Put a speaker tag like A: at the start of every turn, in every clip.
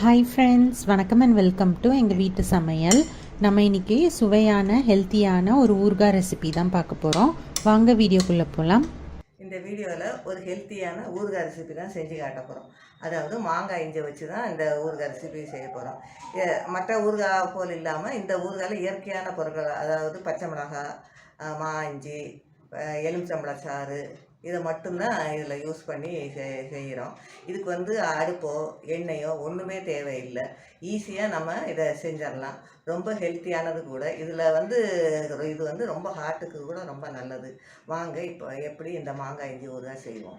A: Hi friends, வணக்கம் and welcome to எங்கள் வீட்டு சமையல். நம்ம இன்றைக்கி சுவையான ஹெல்த்தியான ஒரு ஊறுகாய் ரெசிபி தான் பார்க்க போகிறோம். வாங்க வீடியோக்குள்ளே போகலாம்.
B: இந்த வீடியோவில் ஒரு ஹெல்த்தியான ஊறுகாய் ரெசிபி தான் செஞ்சு காட்ட போகிறோம். அதாவது மாங்காய் இஞ்சி வச்சு தான் இந்த ஊறுகாய் ரெசிபி செய்ய போகிறோம். மற்ற ஊறுகாய் போல் இல்லாமல் இந்த ஊறுகாயில் இயற்கையான பொருட்கள், அதாவது பச்சை மிளகாய், மா இஞ்சி, எலுமிச்சம்பழ சாறு, இதை மட்டும்தான் இதில் யூஸ் பண்ணி செய்கிறோம். இதுக்கு அடுப்போ எண்ணெயோ ஒன்றுமே தேவையில்லை. ஈஸியாக நம்ம இதை செஞ்சிடலாம். ரொம்ப ஹெல்த்தியானது கூட. இதில் இது ரொம்ப ஹார்ட்டுக்கு கூட ரொம்ப நல்லது. வாங்க இப்போ எப்படி இந்த மாங்காய் இஞ்சி ஊறுகாய் செய்வோம்.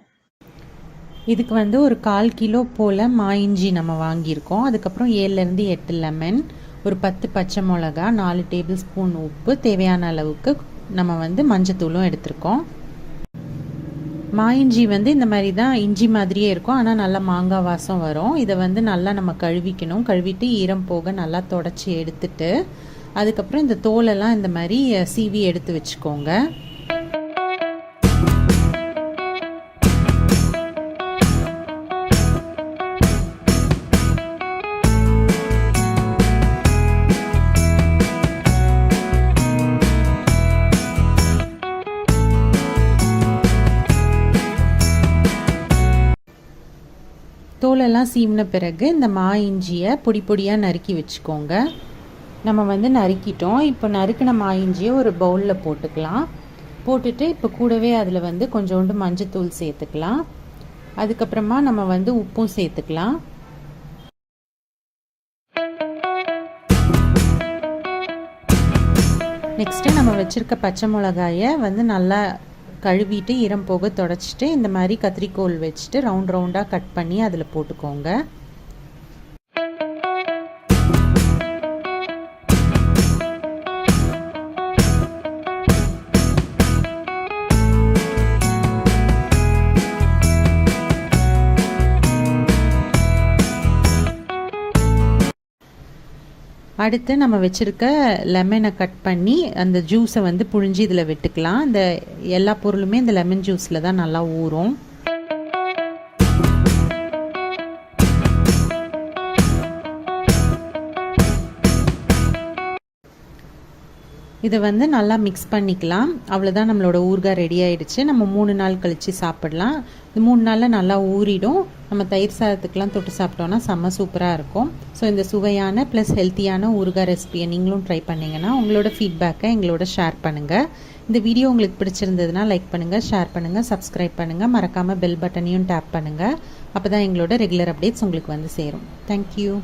A: இதுக்கு ஒரு 1/4 கிலோ போல் மா இஞ்சி நம்ம வாங்கியிருக்கோம். அதுக்கப்புறம் 7லேருந்து 8 லெமன், ஒரு 10 பச்சை மிளகா, 4 டேபிள் ஸ்பூன் உப்பு, தேவையான அளவுக்கு நம்ம மஞ்சத்தூளும் எடுத்திருக்கோம். மா இஞ்சி இந்த மாதிரி தான் இஞ்சி மாதிரியே இருக்கும், ஆனால் நல்லா மாங்காய் வாசம் வரும். இதை நல்லா நம்ம கழுவிக்கணும். கழுவிட்டு ஈரம் போக நல்லா தொடச்சி எடுத்துட்டு அதுக்கப்புறம் இந்த தோலெல்லாம் இந்த மாதிரி சீவி எடுத்து வச்சுக்கோங்க. தோலெல்லாம் சீவின பிறகு இந்த மா இஞ்சியை பொடி பொடியாக நறுக்கி வச்சுக்கோங்க. நம்ம நறுக்கிட்டோம். இப்போ நறுக்கின மா இஞ்சியை ஒரு பவுலில் போட்டுக்கலாம். போட்டுட்டு இப்போ கூடவே அதில் கொஞ்சோண்டு மஞ்சத்தூள் சேர்த்துக்கலாம். அதுக்கப்புறமா நம்ம உப்பும் சேர்த்துக்கலாம். நெக்ஸ்ட்டு நம்ம வச்சுருக்க பச்சை மிளகாயை நல்லா கழுவிட்டு ஈரம் போக தொடச்சிட்டு இந்த மாதிரி கத்திரிக்கோல் வச்சுட்டு ரவுண்டாக கட் பண்ணி அதில் போட்டுக்கோங்க. அடுத்து நம்ம வச்சுருக்க லெமனை கட் பண்ணி அந்த ஜூஸை புழிஞ்சு இதில் விட்டுக்கலாம். இந்த எல்லா பொருளுமே இந்த லெமன் ஜூஸில் தான் நல்லா ஊறும். இதை நல்லா மிக்ஸ் பண்ணிக்கலாம். அவ்வளோதான், நம்மளோட ஊறுகாய் ரெடி ஆகிடுச்சு. நம்ம 3 நாள் கழித்து சாப்பிடலாம். இது 3 நாளில் நல்லா ஊறிடும். நம்ம தயிர் சாதத்துக்கெலாம் தொட்டு சாப்பிட்டோன்னா செம்ம சூப்பராக இருக்கும். ஸோ இந்த சுவையான ப்ளஸ் ஹெல்த்தியான ஊறுகாய் ரெசிபியை நீங்களும் ட்ரை பண்ணிங்கன்னா உங்களோட ஃபீட்பேக்கை எங்களோட ஷேர் பண்ணுங்கள். இந்த வீடியோ உங்களுக்கு பிடிச்சிருந்ததுன்னா லைக் பண்ணுங்கள், ஷேர் பண்ணுங்கள், சப்ஸ்கிரைப் பண்ணுங்கள். மறக்காமல் பெல் பட்டனையும் டேப் பண்ணுங்கள். அப்போ தான் எங்களோட ரெகுலர் அப்டேட்ஸ் உங்களுக்கு சேரும். தேங்க்யூ.